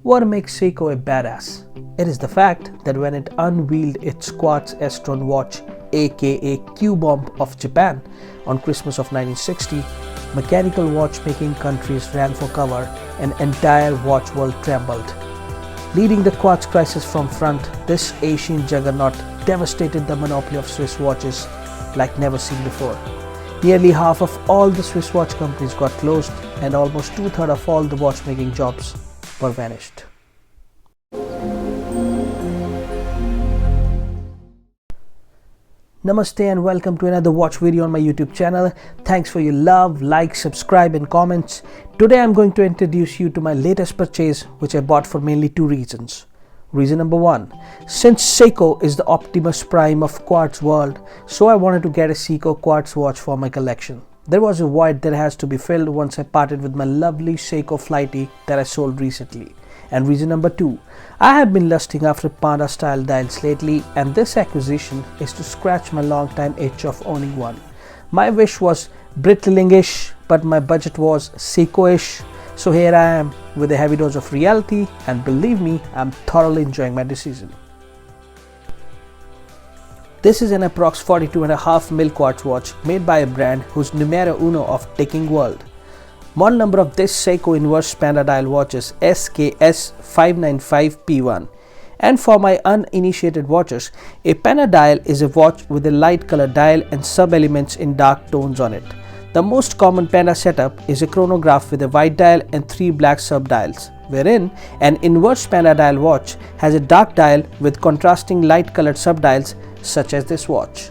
What makes Seiko a badass? It is the fact that when it unveiled its Quartz astron watch, aka Q-bomb of Japan, on Christmas of 1960, mechanical watchmaking countries ran for cover and entire watch world trembled. Leading the Quartz crisis from front, this Asian juggernaut devastated the monopoly of Swiss watches like never seen before. Nearly half of all the Swiss watch companies got closed and almost 2/3 of all the watchmaking jobs were vanished. Namaste and welcome to another watch video on my YouTube channel. Thanks for your love, like, subscribe and comments. Today I'm going to introduce you to my latest purchase, which I bought for mainly two reasons. Reason number one, since Seiko is the Optimus Prime of Quartz world, so I wanted to get a Seiko Quartz watch for my collection. There was a void that has to be filled once I parted with my lovely Seiko Flighty that I sold recently. And reason number two, I have been lusting after Panda style dials lately, and this acquisition is to scratch my long time itch of owning one. My wish was Breitling-ish, but my budget was Seiko-ish. So here I am with a heavy dose of reality, and believe me, I'm thoroughly enjoying my decision. This is an approx 42.5mm quartz watch made by a brand who's numero uno of ticking world. Model number of this Seiko inverse Panda dial watch is SKS595P1. And for my uninitiated watchers, a Panda dial is a watch with a light color dial and sub-elements in dark tones on it. The most common Panda setup is a chronograph with a white dial and 3 black sub-dials, wherein an inverse Panda dial watch has a dark dial with contrasting light colored sub-dials such as this watch.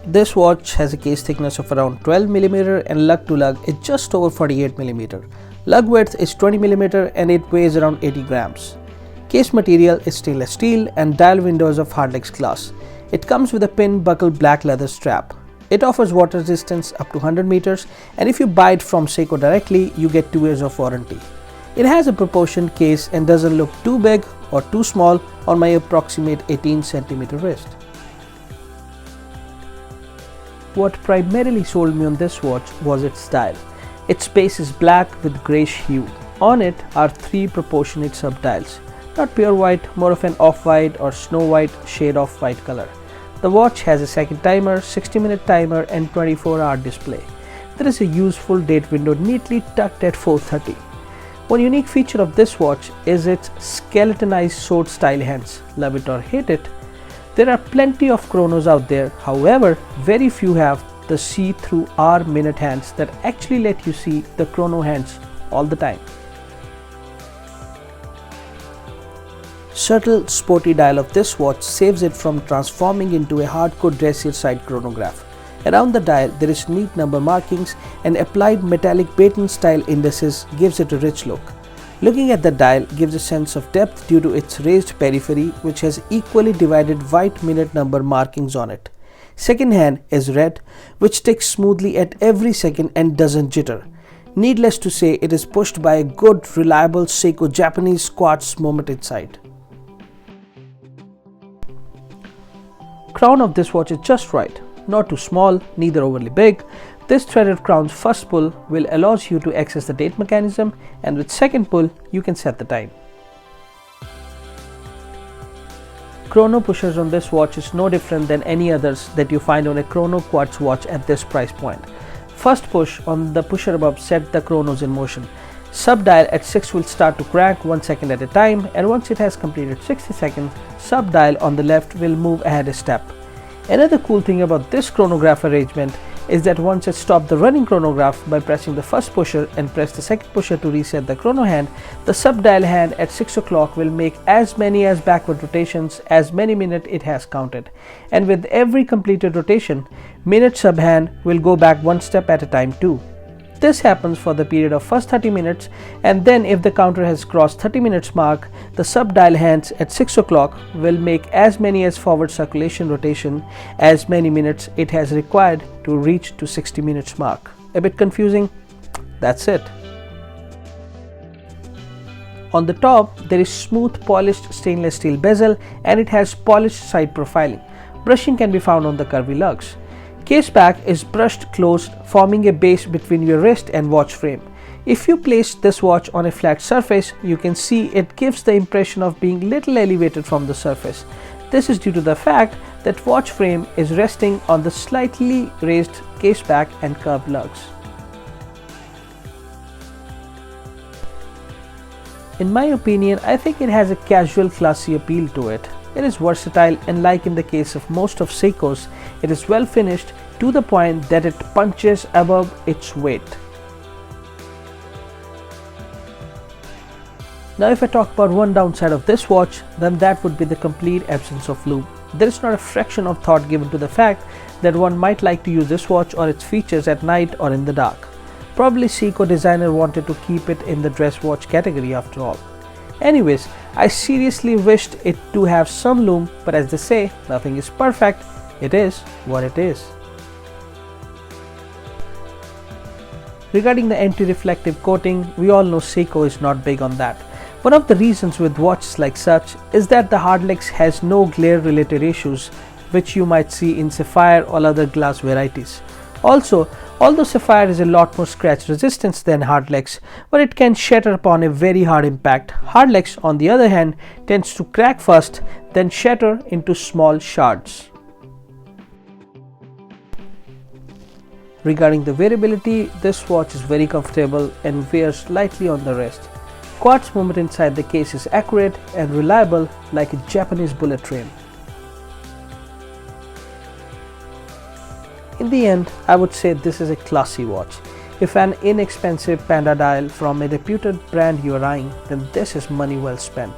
This watch has a case thickness of around 12mm and lug to lug is just over 48mm. Lug width is 20mm and it weighs around 80 grams. Case material is stainless steel and dial windows of hardlex glass. It comes with a pin buckle black leather strap. It offers water resistance up to 100 meters, and if you buy it from Seiko directly, you get 2 years of warranty. It has a proportioned case and doesn't look too big or too small on my approximate 18cm wrist. What primarily sold me on this watch was its style. Its base is black with greyish hue. On it are 3 proportionate sub-dials. Not pure white, more of an off-white or snow white shade of white color. The watch has a second timer, 60-minute timer and 24-hour display. There is a useful date window neatly tucked at 4:30. One unique feature of this watch is its skeletonized sword style hands. Love it or hate it, there are plenty of chronos out there. However, very few have the see-through hour minute hands that actually let you see the chrono hands all the time. Subtle sporty dial of this watch saves it from transforming into a hardcore dressier side chronograph. Around the dial there is neat number markings and applied metallic baton style indices gives it a rich look. Looking at the dial gives a sense of depth due to its raised periphery, which has equally divided white minute number markings on it. Second hand is red, which ticks smoothly at every second and doesn't jitter. Needless to say, it is pushed by a good reliable Seiko Japanese quartz moment inside. Crown of this watch is just right, not too small, neither overly big. This threaded crown's first pull will allows you to access the date mechanism, and with second pull you can set the time. Chrono pushers on this watch is no different than any others that you find on a chrono quartz watch at this price point. First push on the pusher above set the chronos in motion. Sub-dial at 6 will start to crank 1 second at a time, and once it has completed 60 seconds, sub-dial on the left will move ahead a step. Another cool thing about this chronograph arrangement is that once it stops the running chronograph by pressing the first pusher and press the second pusher to reset the chrono hand, the sub-dial hand at 6 o'clock will make as many as backward rotations as many minutes it has counted. And with every completed rotation, minute sub-hand will go back 1 step at a time too. This happens for the period of first 30 minutes, and then if the counter has crossed 30 minutes mark, the sub-dial hands at 6 o'clock will make as many as forward circulation rotation as many minutes it has required to reach to 60 minutes mark. A bit confusing? That's it. On the top there is smooth polished stainless steel bezel and it has polished side profiling. Brushing can be found on the curvy lugs. Case back is brushed closed, forming a base between your wrist and watch frame. If you place this watch on a flat surface, you can see it gives the impression of being little elevated from the surface. This is due to the fact that watch frame is resting on the slightly raised case back and curved lugs. In my opinion, I think it has a casual, classy appeal to it. It is versatile, and like in the case of most of Seiko's, it is well finished to the point that it punches above its weight. Now if I talk about one downside of this watch, then that would be the complete absence of loop. There is not a fraction of thought given to the fact that one might like to use this watch or its features at night or in the dark. Probably Seiko designer wanted to keep it in the dress watch category after all. Anyways, I seriously wished it to have some loom, but as they say, nothing is perfect. It is what it is. Regarding the anti-reflective coating, we all know Seiko is not big on that. One of the reasons with watches like such is that the hardlex has no glare related issues which you might see in sapphire or other glass varieties. Also, although sapphire is a lot more scratch resistance than hardlex, but it can shatter upon a very hard impact. Hardlex, on the other hand, tends to crack first, then shatter into small shards. Regarding the wearability, this watch is very comfortable and wears lightly on the wrist. Quartz movement inside the case is accurate and reliable like a Japanese bullet train. In the end, I would say this is a classy watch. If an inexpensive Panda dial from a reputed brand you are eyeing, then this is money well spent.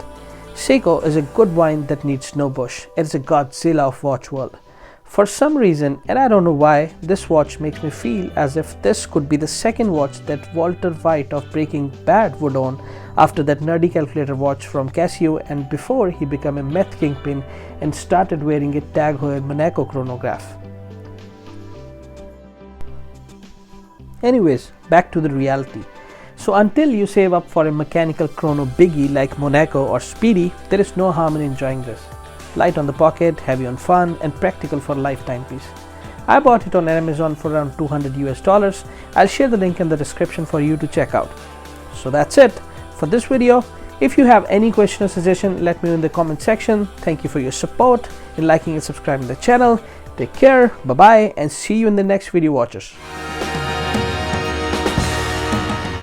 Seiko is a good wine that needs no bush. It is a Godzilla of watch world. For some reason, and I don't know why, this watch makes me feel as if this could be the second watch that Walter White of Breaking Bad would own after that nerdy calculator watch from Casio and before he became a meth kingpin and started wearing a Tag Heuer Monaco chronograph. Anyways, back to the reality. So until you save up for a mechanical chrono biggie like Monaco or Speedy, there is no harm in enjoying this. Light on the pocket, heavy on fun, and practical for a lifetime piece. I bought it on Amazon for around $200 US. I'll share the link in the description for you to check out. So that's it for this video. If you have any question or suggestion, let me know in the comment section. Thank you for your support in liking and subscribing to the channel. Take care, bye bye, and see you in the next video, watchers.